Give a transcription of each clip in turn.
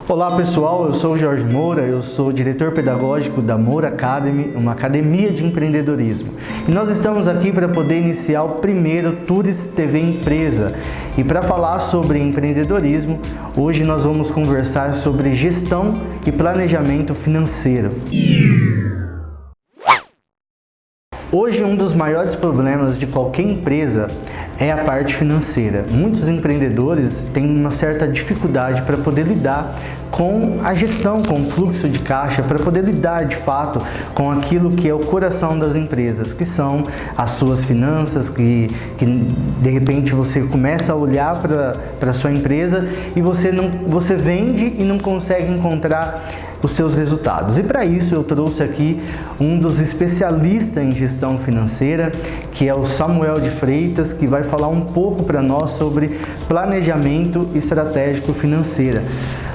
Olá pessoal, eu sou o Jorge Moura, eu sou diretor pedagógico da Moura Academy, uma academia de empreendedorismo. E nós estamos aqui para poder iniciar o primeiro Tourist TV Empresa. E para falar sobre empreendedorismo, hoje nós vamos conversar sobre gestão e planejamento financeiro. Hoje, um dos maiores problemas de qualquer empresa é a parte financeira. Muitos empreendedores têm uma certa dificuldade para poder lidar com a gestão, com o fluxo de caixa, para poder lidar de fato com aquilo que é o coração das empresas, que são as suas finanças, que de repente você começa a olhar para a sua empresa e você vende e não consegue encontrar os seus resultados. E para isso eu trouxe aqui um dos especialistas em gestão financeira, que é o Samuel de Freitas, que vai falar um pouco para nós sobre planejamento estratégico financeiro.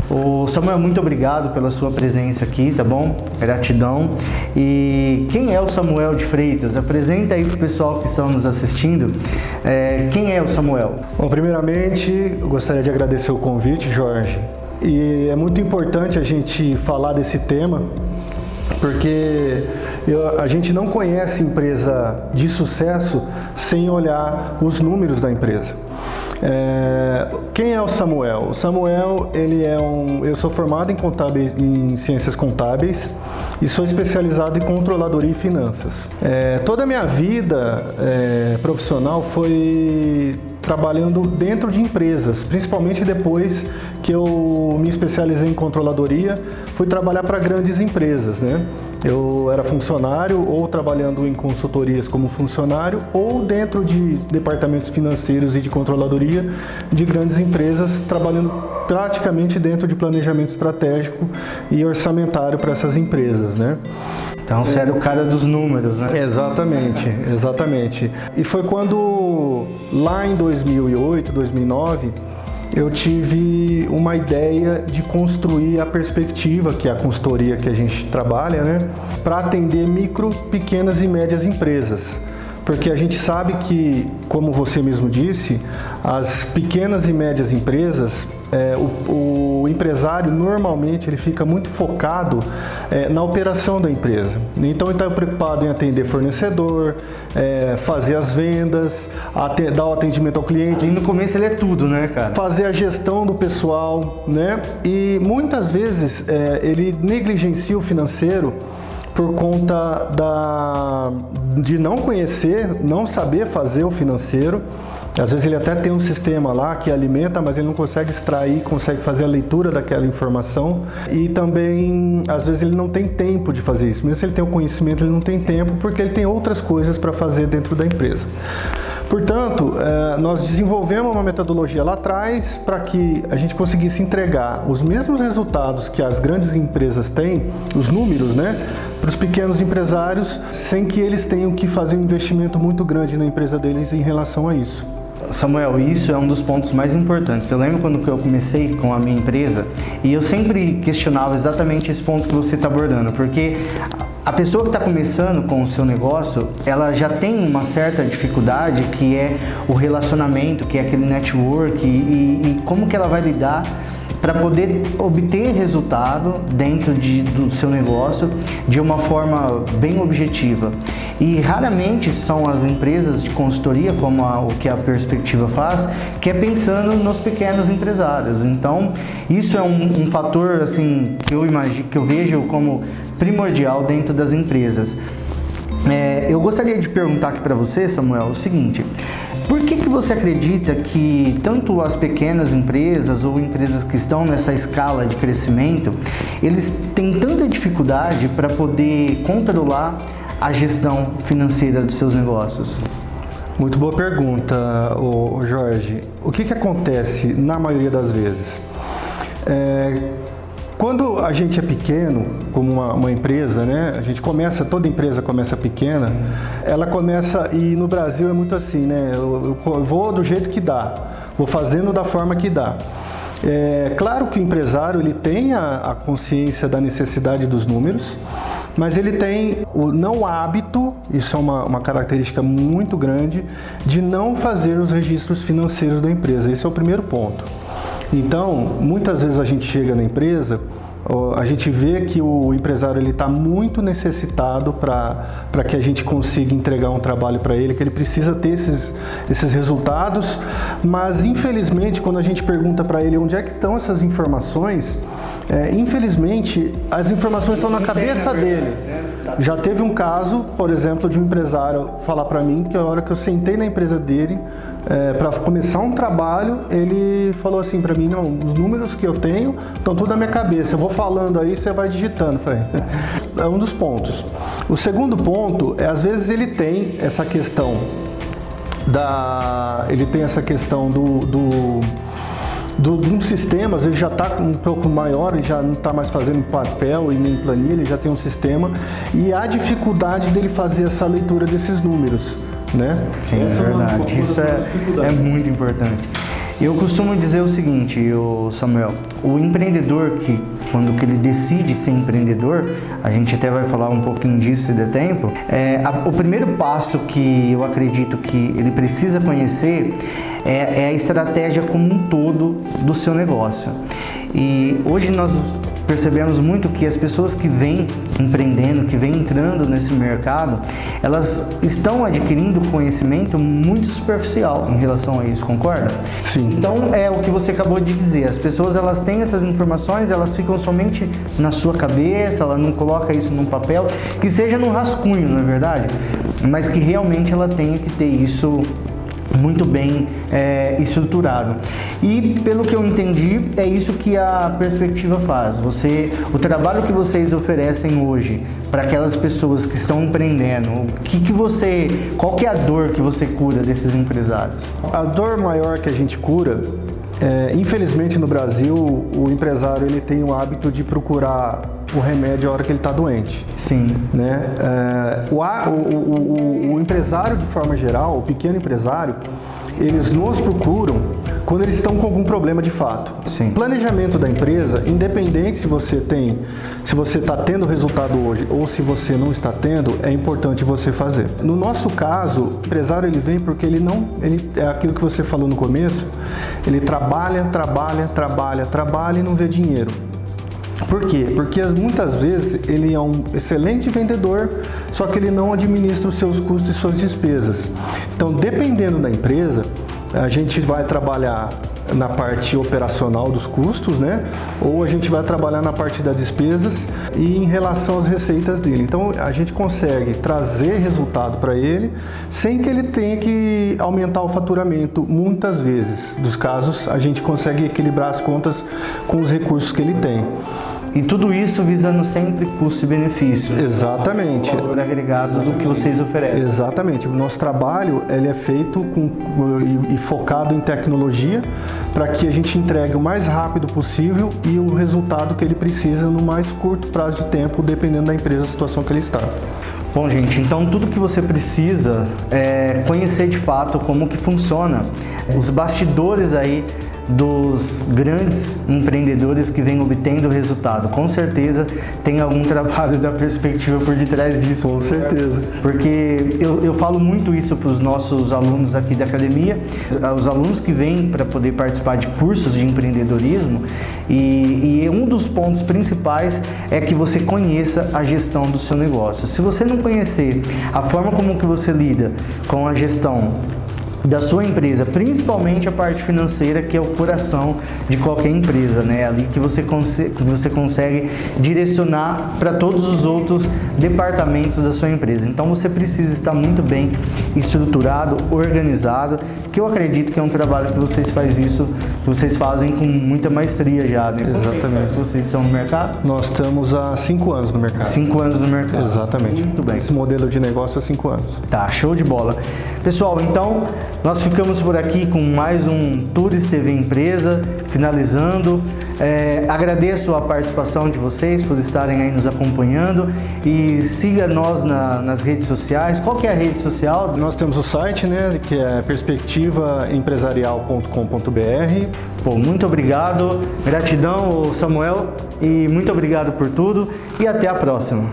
Ô Samuel, muito obrigado pela sua presença aqui, tá bom? Gratidão. E quem é o Samuel de Freitas? Apresenta aí para o pessoal que estão nos assistindo. Quem é o Samuel? Bom, primeiramente, eu gostaria de agradecer o convite, Jorge. E é muito importante a gente falar desse tema, porque a gente não conhece empresa de sucesso sem olhar os números da empresa. Quem é o Samuel? O Samuel, eu sou formado em ciências contábeis e sou especializado em controladoria e finanças. Toda a minha vida profissional foi trabalhando dentro de empresas, principalmente depois que eu me especializei em controladoria, fui trabalhar para grandes empresas, né? Eu era funcionário ou trabalhando em consultorias como funcionário ou dentro de departamentos financeiros e de controladoria de grandes empresas, trabalhando praticamente dentro de planejamento estratégico e orçamentário para essas empresas, né? Então você era o cara dos números, né? Exatamente, exatamente. E foi quando, lá em 2008, 2009, eu tive uma ideia de construir a perspectiva, que é a consultoria que a gente trabalha, né? Para atender micro, pequenas e médias empresas. Porque a gente sabe que, como você mesmo disse, as pequenas e médias empresas, o empresário normalmente ele fica muito focado na operação da empresa. Então ele está preocupado em atender fornecedor, fazer as vendas, dar o atendimento ao cliente. E no começo ele é tudo, né, cara? Fazer a gestão do pessoal, né? E muitas vezes ele negligencia o financeiro por conta de não conhecer, não saber fazer o financeiro. Às vezes ele até tem um sistema lá que alimenta, mas ele não consegue extrair, consegue fazer a leitura daquela informação. E também, às vezes, ele não tem tempo de fazer isso. Mesmo se ele tem o conhecimento, ele não tem tempo porque ele tem outras coisas para fazer dentro da empresa. Portanto, nós desenvolvemos uma metodologia lá atrás para que a gente conseguisse entregar os mesmos resultados que as grandes empresas têm, os números, né, para os pequenos empresários, sem que eles tenham que fazer um investimento muito grande na empresa deles em relação a isso. Samuel, isso é um dos pontos mais importantes. Eu lembro quando eu comecei com a minha empresa e eu sempre questionava exatamente esse ponto que você está abordando, porque a pessoa que está começando com o seu negócio, ela já tem uma certa dificuldade que é o relacionamento, que é aquele network e como que ela vai lidar para poder obter resultado dentro do seu negócio de uma forma bem objetiva. E raramente são as empresas de consultoria, como o que a Perspectiva faz, que é pensando nos pequenos empresários. Então, isso é um fator assim, que eu vejo como primordial dentro das empresas. Eu gostaria de perguntar aqui para você, Samuel, o seguinte: por que você acredita que tanto as pequenas empresas ou empresas que estão nessa escala de crescimento, eles têm tanta dificuldade para poder controlar a gestão financeira dos seus negócios? Muito boa pergunta, Jorge. O que acontece na maioria das vezes? Quando a gente é pequeno, como uma empresa, né? Toda empresa começa pequena, ela começa, e no Brasil é muito assim, né? Eu vou do jeito que dá, vou fazendo da forma que dá. Claro que o empresário ele tem a consciência da necessidade dos números, mas ele tem o hábito, isso é uma característica muito grande, de não fazer os registros financeiros da empresa. Esse é o primeiro ponto. Então, muitas vezes a gente chega na empresa, a gente vê que o empresário está muito necessitado para que a gente consiga entregar um trabalho para ele, que ele precisa ter esses resultados, mas infelizmente quando a gente pergunta para ele onde é que estão essas informações, infelizmente as informações estão na cabeça dele. Já teve um caso, por exemplo, de um empresário falar para mim que a hora que eu sentei na empresa dele para começar um trabalho, ele falou assim para mim: não, os números que eu tenho estão tudo na minha cabeça, eu vou falando aí, você vai digitando. Falei, é um dos pontos. O segundo ponto é, às vezes ele tem essa questão de um sistema, às vezes já está um pouco maior e já não está mais fazendo em papel e nem em planilha, ele já tem um sistema, e há dificuldade dele fazer essa leitura desses números, né? Sim, é verdade. Isso é muito importante. Eu costumo dizer o seguinte, Samuel, o empreendedor quando ele decide ser empreendedor, a gente até vai falar um pouquinho disso se der tempo, o primeiro passo que eu acredito que ele precisa conhecer é a estratégia como um todo do seu negócio. E hoje nós percebemos muito que as pessoas que vêm empreendendo, que vêm entrando nesse mercado, elas estão adquirindo conhecimento muito superficial em relação a isso, concorda? Sim. Então é o que você acabou de dizer, as pessoas elas têm essas informações, elas ficam somente na sua cabeça, ela não coloca isso num papel, que seja num rascunho, não é verdade? Mas que realmente ela tenha que ter isso muito bem estruturado. E pelo que eu entendi, é isso que a Perspectiva faz. O trabalho que vocês oferecem hoje para aquelas pessoas que estão empreendendo, qual que é a dor que você cura desses empresários? A dor maior que a gente cura, infelizmente no Brasil, o empresário ele tem o hábito de procurar o remédio a hora que ele está doente. Sim. Né? O empresário, de forma geral, o pequeno empresário, eles nos procuram quando eles estão com algum problema de fato. Sim. Planejamento da empresa, independente se você está tendo resultado hoje ou se você não está tendo, é importante você fazer. No nosso caso, o empresário ele vem porque ele é aquilo que você falou no começo, ele trabalha e não vê dinheiro. Por quê? Porque muitas vezes ele é um excelente vendedor, só que ele não administra os seus custos e suas despesas. Então, dependendo da empresa, a gente vai trabalhar na parte operacional dos custos, né? Ou a gente vai trabalhar na parte das despesas e em relação às receitas dele. Então, a gente consegue trazer resultado para ele sem que ele tenha que aumentar o faturamento. Muitas vezes, dos casos, a gente consegue equilibrar as contas com os recursos que ele tem. E tudo isso visando sempre custo e benefício. Exatamente. O valor agregado do que vocês oferecem. Exatamente. O nosso trabalho ele é feito e focado em tecnologia para que a gente entregue o mais rápido possível e o resultado que ele precisa no mais curto prazo de tempo, dependendo da empresa, da situação que ele está. Bom, gente, então tudo que você precisa é conhecer de fato como que funciona os bastidores aí dos grandes empreendedores que vêm obtendo resultado. Com certeza tem algum trabalho da Perspectiva por detrás disso. Com certeza. Porque eu falo muito isso para os nossos alunos aqui da academia, os alunos que vêm para poder participar de cursos de empreendedorismo, e um dos pontos principais é que você conheça a gestão do seu negócio. Se você não conhecer a forma como que você lida com a gestão da sua empresa, principalmente a parte financeira, que é o coração de qualquer empresa, né? Ali que você consegue direcionar para todos os outros departamentos da sua empresa. Então você precisa estar muito bem estruturado, organizado, que eu acredito que é um trabalho que vocês fazem com muita maestria já, né? Exatamente. Vocês estão no mercado? Nós estamos há 5 anos no mercado. 5 anos no mercado. Exatamente. Muito bem. Esse modelo de negócio há 5 anos. Tá, show de bola. Pessoal, então nós ficamos por aqui com mais um Tours TV Empresa, finalizando. Agradeço a participação de vocês por estarem aí nos acompanhando e siga nós nas redes sociais. Qual que é a rede social? Nós temos o site, né, que é perspectivaempresarial.com.br. Pô, muito obrigado, gratidão, Samuel, e muito obrigado por tudo e até a próxima.